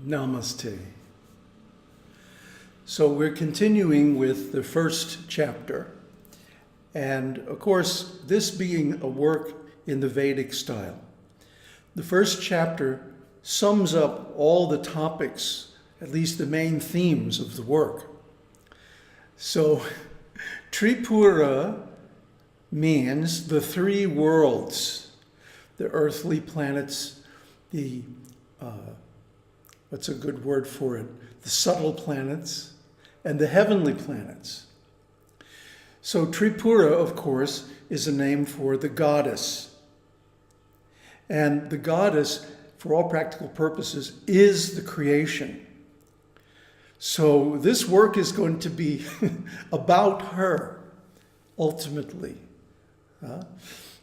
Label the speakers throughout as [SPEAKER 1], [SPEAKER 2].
[SPEAKER 1] Namaste. So we're continuing with the first chapter. And of course, this being a work in the Vedic style, the first chapter sums up all the topics, at least the main themes of the work. So Tripura means the three worlds, the earthly planets, the what's a good word for it? The subtle planets and the heavenly planets. So Tripura, of course, is a name for the goddess. And the goddess, for all practical purposes, is the creation. So this work is going to be about her, ultimately.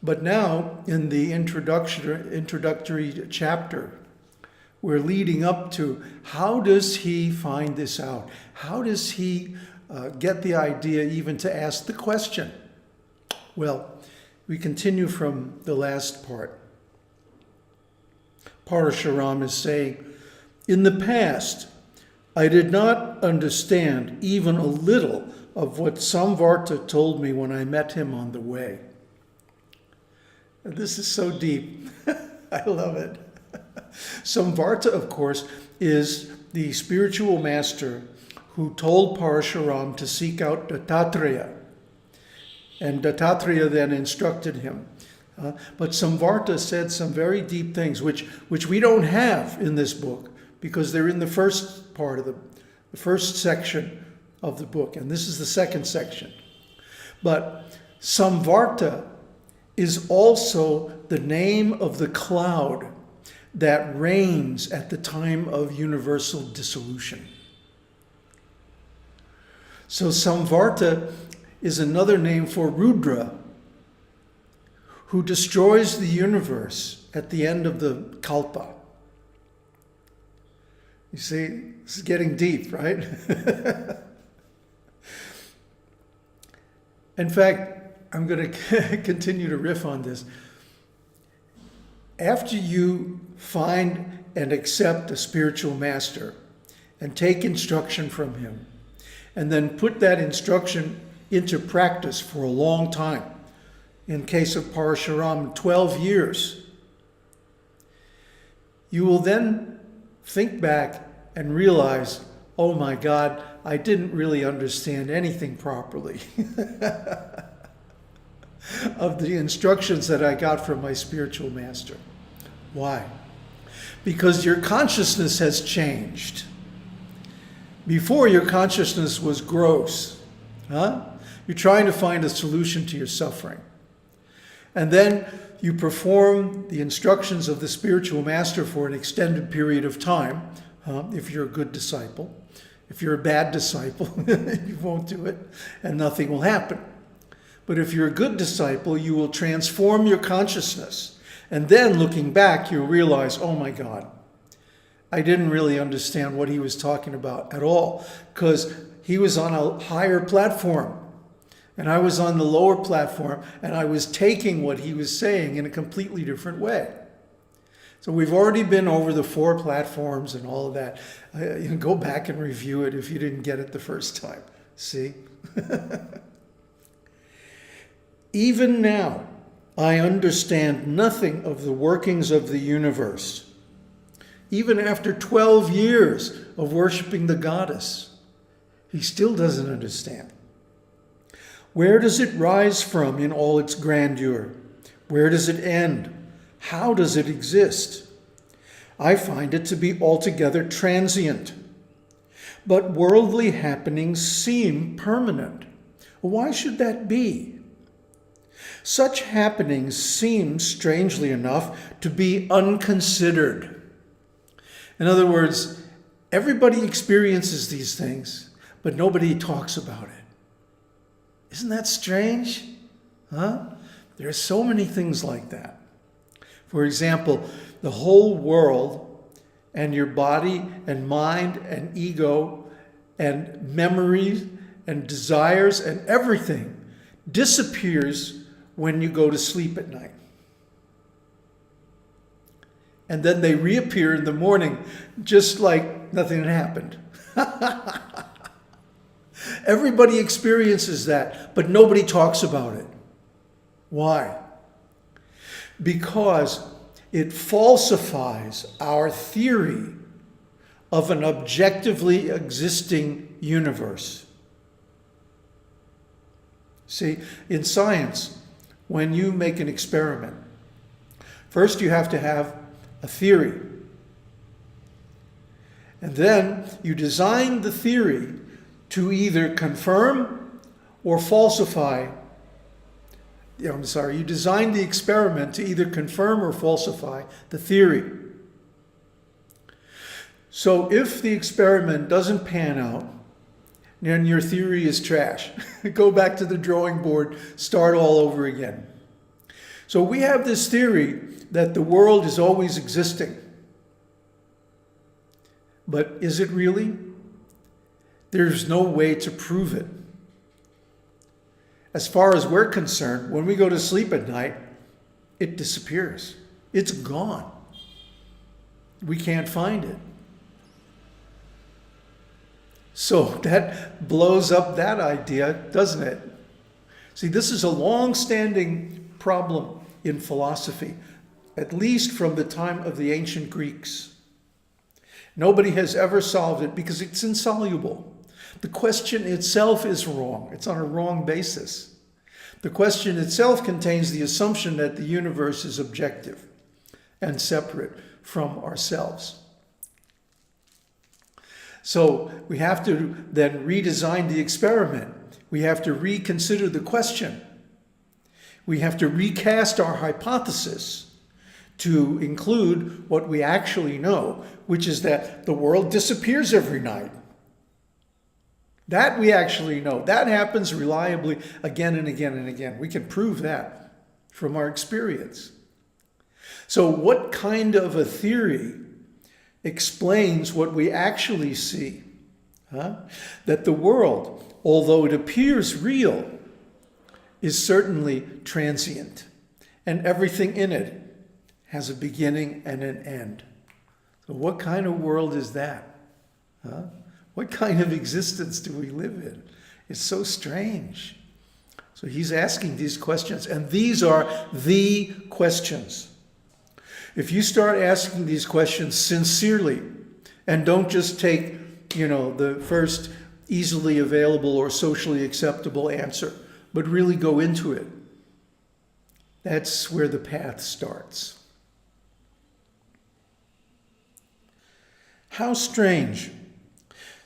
[SPEAKER 1] But now, in the introductory chapter, we're leading up to how does he find this out? How does he get the idea even to ask the question? Well, we continue from the last part. Parasurāma is saying, in the past, I did not understand even a little of what Samvarta told me when I met him on the way. And this is so deep. I love it. Samvarta, of course, is the spiritual master who told Parasurāma to seek out Dattatreya. And Dattatreya then instructed him. But Samvarta said some very deep things, which we don't have in this book, because they're in the first part of the first section of the book, and this is the second section. But Samvarta is also the name of the cloud that reigns at the time of universal dissolution. So Samvarta is another name for Rudra, who destroys the universe at the end of the kalpa. You see, this is getting deep, right? In fact, I'm going to continue to riff on this. After you find and accept a spiritual master and take instruction from him, and then put that instruction into practice for a long time, in case of Parasurāma, 12 years, you will then think back and realize, oh my God, I didn't really understand anything properly of the instructions that I got from my spiritual master. Why? Because your consciousness has changed. Before, your consciousness was gross. You're trying to find a solution to your suffering. And then you perform the instructions of the spiritual master for an extended period of time, if you're a good disciple. If you're a bad disciple, you won't do it, and nothing will happen. But if you're a good disciple, you will transform your consciousness. And then, looking back, you'll realize, oh my God, I didn't really understand what he was talking about at all, because he was on a higher platform. And I was on the lower platform, and I was taking what he was saying in a completely different way. So we've already been over the 4 platforms and all of that. You can go back and review it if you didn't get it the first time. See? Even now, I understand nothing of the workings of the universe. Even after 12 years of worshiping the goddess, he still doesn't understand. Where does it rise from in all its grandeur? Where does it end? How does it exist? I find it to be altogether transient. But worldly happenings seem permanent. Why should that be? Such happenings seem, strangely enough, to be unconsidered. In other words, everybody experiences these things, but nobody talks about it. Isn't that strange? There are so many things like that. For example, the whole world and your body and mind and ego and memories and desires and everything disappears when you go to sleep at night. and then they reappear in the morning just like nothing had happened. Everybody experiences that, but nobody talks about it. Why? Because it falsifies our theory of an objectively existing universe. See, in science, when you make an experiment, first you have to have a theory. And then you design the theory to either confirm or falsify. You design the experiment to either confirm or falsify the theory. So if the experiment doesn't pan out, then your theory is trash. Go back to the drawing board, start all over again. So we have this theory that the world is always existing. But is it really? There's no way to prove it. As far as we're concerned, when we go to sleep at night, it disappears. It's gone. We can't find it. So that blows up that idea, doesn't it? See, this is a long-standing problem in philosophy, at least from the time of the ancient Greeks. Nobody has ever solved it because it's insoluble. The question itself is wrong. It's on a wrong basis. The question itself contains the assumption that the universe is objective and separate from ourselves. So we have to then redesign the experiment. We have to reconsider the question. We have to recast our hypothesis to include what we actually know, which is that the world disappears every night. That we actually know. That happens reliably again and again and again. We can prove that from our experience. So what kind of a theory explains what we actually see? That the world, although it appears real, is certainly transient, and everything in it has a beginning and an end. So what kind of world is that? What kind of existence do we live in? It's so strange. So he's asking these questions, and these are the questions. If you start asking these questions sincerely and don't just take, the first easily available or socially acceptable answer, but really go into it, that's where the path starts. How strange.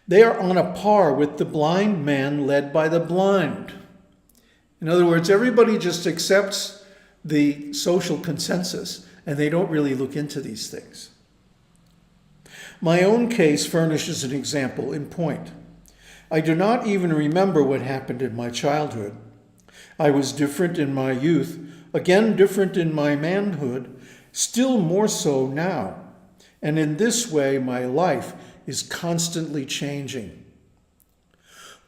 [SPEAKER 1] They are on a par with the blind man led by the blind. In other words, everybody just accepts the social consensus and they don't really look into these things. My own case furnishes an example in point. I do not even remember what happened in my childhood. I was different in my youth, again different in my manhood, still more so now. And in this way, my life is constantly changing.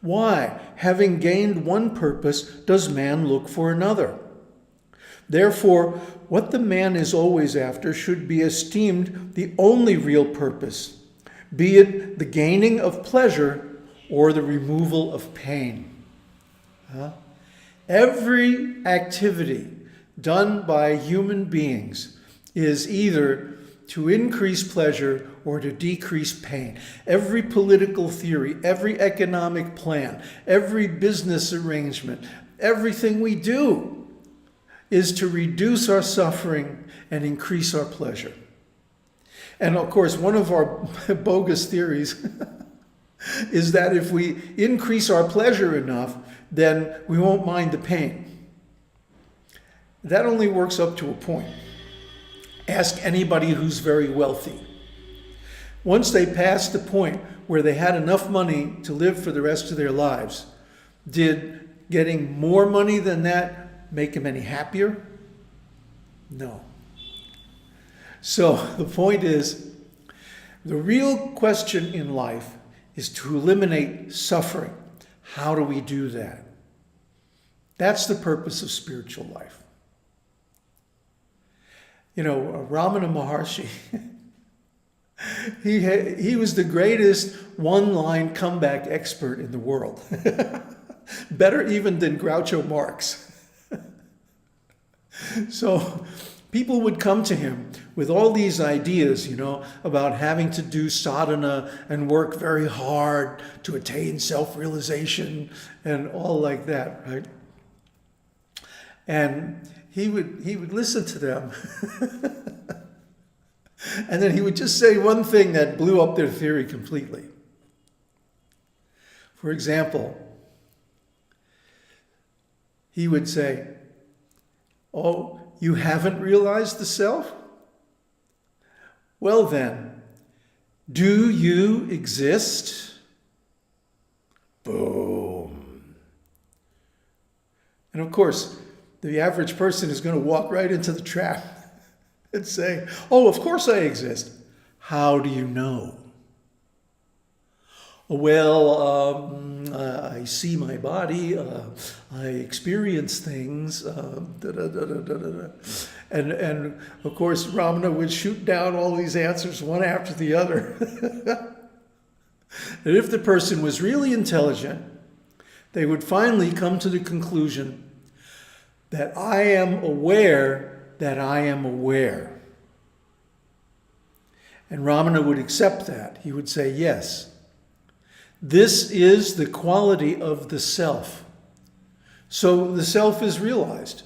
[SPEAKER 1] Why, having gained one purpose, does man look for another? Therefore, what the man is always after should be esteemed the only real purpose, be it the gaining of pleasure or the removal of pain. Every activity done by human beings is either to increase pleasure or to decrease pain. Every political theory, every economic plan, every business arrangement, everything we do is to reduce our suffering and increase our pleasure. And of course, one of our bogus theories is that if we increase our pleasure enough, then we won't mind the pain. That only works up to a point. Ask anybody who's very wealthy. Once they passed the point where they had enough money to live for the rest of their lives, did getting more money than that make them any happier? No. So the point is, the real question in life is to eliminate suffering. How do we do that? That's the purpose of spiritual life. Ramana Maharshi, he was the greatest one-line comeback expert in the world. Better even than Groucho Marx. So people would come to him with all these ideas, about having to do sadhana and work very hard to attain self-realization and all like that, right? And he would listen to them. And then he would just say one thing that blew up their theory completely. For example, he would say, "Oh, you haven't realized the self? Well then, do you exist?" Boom. And of course, the average person is going to walk right into the trap and say, "Oh, of course I exist." How do you know? Well, I see my body, I experience things, And of course, Ramana would shoot down all these answers one after the other. And if the person was really intelligent, they would finally come to the conclusion that I am aware that I am aware. And Ramana would accept that. He would say, yes, this is the quality of the self. So the self is realized.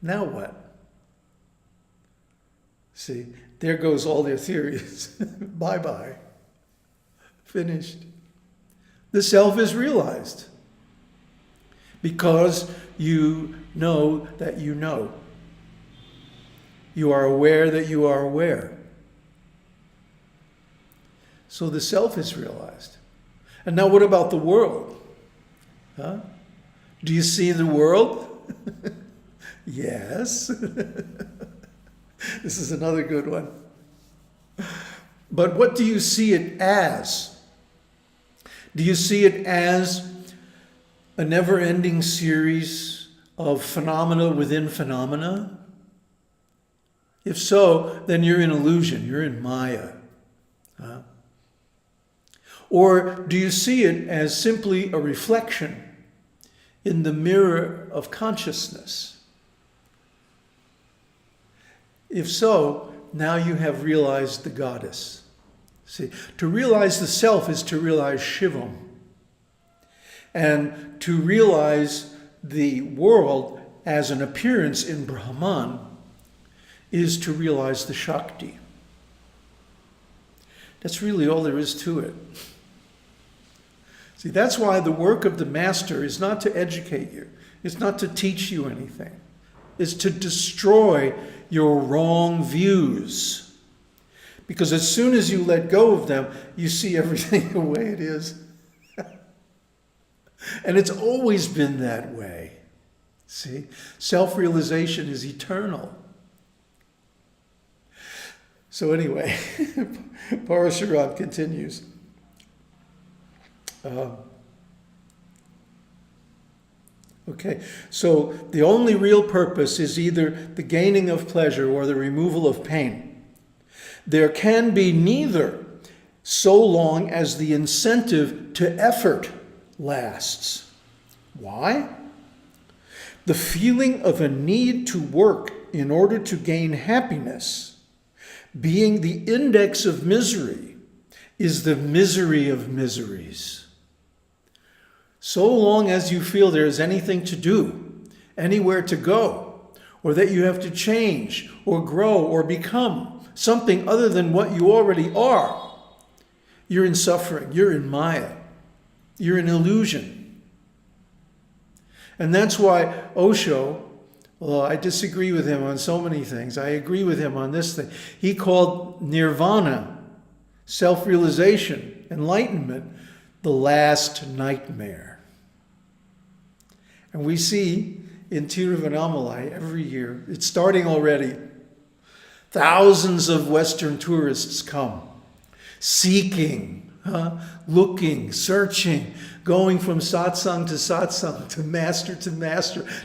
[SPEAKER 1] Now what? See, there goes all their theories. Bye-bye. Finished. The self is realized. Because you know that you know. You are aware that you are aware. So the self is realized. And now what about the world? Huh? Do you see the world? Yes. This is another good one. But what do you see it as? Do you see it as a never-ending series of phenomena within phenomena? If so, then you're in illusion, you're in Maya. Huh? Or do you see it as simply a reflection in the mirror of consciousness? If so, now you have realized the goddess. See, to realize the self is to realize Shivam. And to realize the world as an appearance in Brahman is to realize the Shakti. That's really all there is to it. See, that's why the work of the master is not to educate you. It's not to teach you anything. It's to destroy your wrong views. Because as soon as you let go of them, you see everything the way it is. And it's always been that way. See? Self-realization is eternal. So anyway, Parasurāma continues. Okay, so the only real purpose is either the gaining of pleasure or the removal of pain. There can be neither so long as the incentive to effort lasts. Why? The feeling of a need to work in order to gain happiness, being the index of misery, is the misery of miseries. So long as you feel there is anything to do, anywhere to go, or that you have to change or grow or become something other than what you already are, you're in suffering, you're in Maya, you're in illusion. And that's why Osho, although I disagree with him on so many things, I agree with him on this thing. He called nirvana, self-realization, enlightenment, the last nightmare. And we see in Tiruvannamalai every year, it's starting already, thousands of Western tourists come seeking looking, searching, going from satsang to master,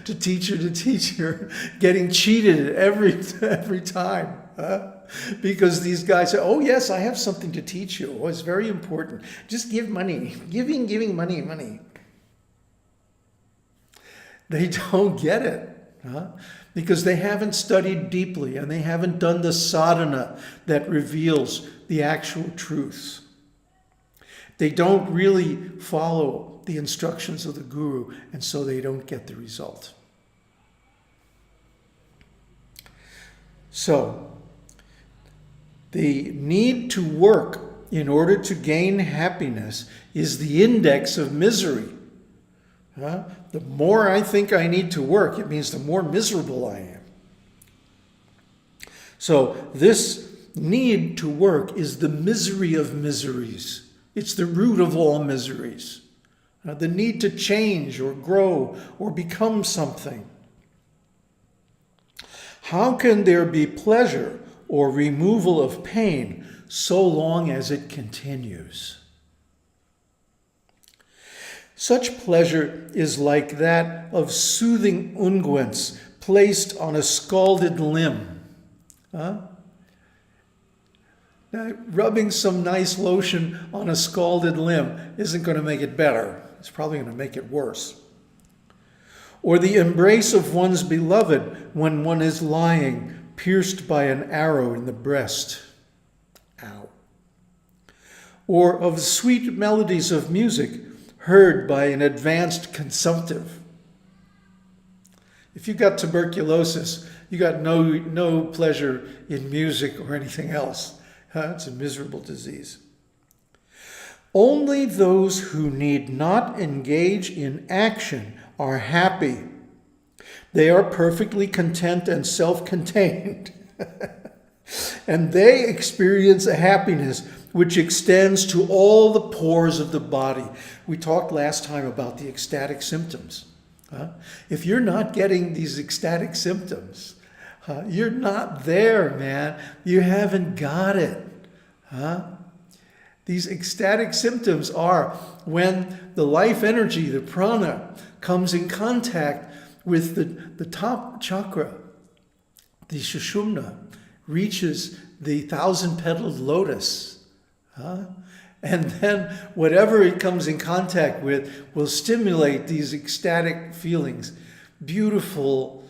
[SPEAKER 1] to teacher, getting cheated every time. Because these guys say, oh yes, I have something to teach you. Oh, it's very important. Just give money. Giving money. They don't get it. Because they haven't studied deeply and they haven't done the sadhana that reveals the actual truths. They don't really follow the instructions of the guru, and so they don't get the result. So, the need to work in order to gain happiness is the index of misery. The more I think I need to work, it means the more miserable I am. So this need to work is the misery of miseries. It's the root of all miseries. The need to change or grow or become something. How can there be pleasure or removal of pain so long as it continues? Such pleasure is like that of soothing unguents placed on a scalded limb. Now, rubbing some nice lotion on a scalded limb isn't going to make it better. It's probably going to make it worse. Or the embrace of one's beloved when one is lying, pierced by an arrow in the breast. Ow. Or of sweet melodies of music heard by an advanced consumptive. If you got tuberculosis, you got no pleasure in music or anything else. It's a miserable disease. Only those who need not engage in action are happy. They are perfectly content and self-contained. And they experience a happiness which extends to all the pores of the body. We talked last time about the ecstatic symptoms. If you're not getting these ecstatic symptoms, you're not there, man. You haven't got it. These ecstatic symptoms are when the life energy, the prana, comes in contact with the top chakra, the sushumna, reaches the 1,000-petaled lotus. And then whatever it comes in contact with will stimulate these ecstatic feelings. Beautiful,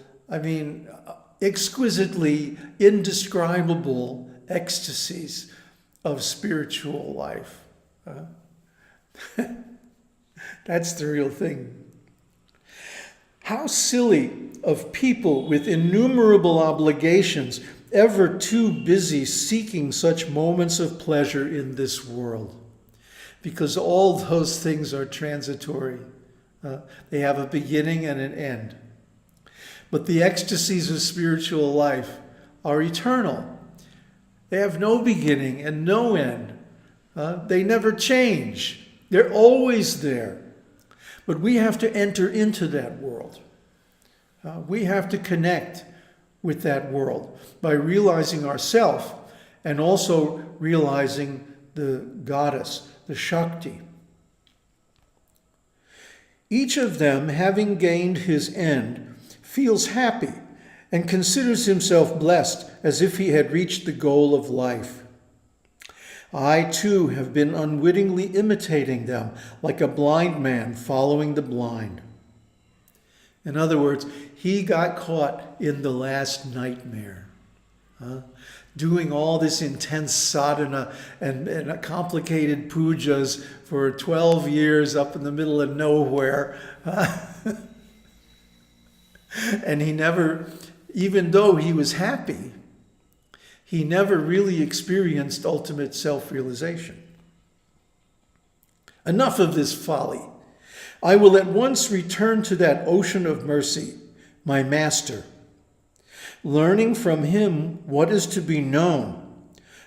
[SPEAKER 1] exquisitely indescribable ecstasies of spiritual life. That's the real thing. How silly of people with innumerable obligations, ever too busy seeking such moments of pleasure in this world. Because all those things are transitory. They have a beginning and an end. But the ecstasies of spiritual life are eternal. They have no beginning and no end. They never change. They're always there. But we have to enter into that world. We have to connect with that world by realizing ourself and also realizing the goddess, the Shakti. Each of them, having gained his end, feels happy and considers himself blessed as if he had reached the goal of life. I too have been unwittingly imitating them, like a blind man following the blind. In other words, he got caught in the last nightmare, doing all this intense sadhana and complicated pujas for 12 years up in the middle of nowhere. And he never, even though he was happy, he never really experienced ultimate self-realization. Enough of this folly. I will at once return to that ocean of mercy, my master. Learning from him what is to be known,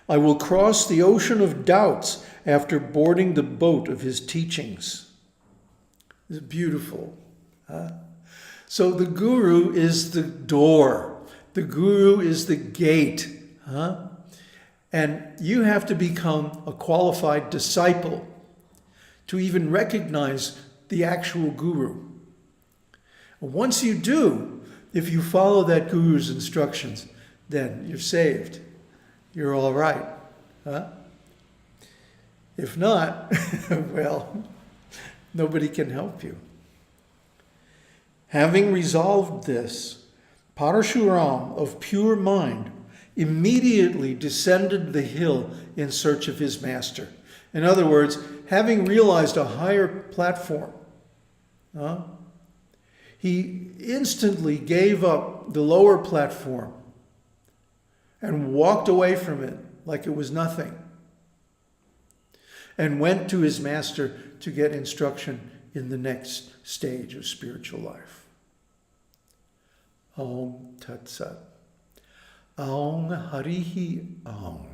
[SPEAKER 1] I will cross the ocean of doubts after boarding the boat of his teachings. It's beautiful. So the guru is the door. The guru is the gate. And you have to become a qualified disciple to even recognize the actual guru. Once you do, if you follow that guru's instructions, then you're saved. You're all right. Huh? If not, well, nobody can help you. Having resolved this, Parasurāma of pure mind immediately descended the hill in search of his master. In other words, having realized a higher platform, he instantly gave up the lower platform and walked away from it like it was nothing, and went to his master to get instruction in the next stage of spiritual life. Om Tat Sat. Aum Harihi Aum.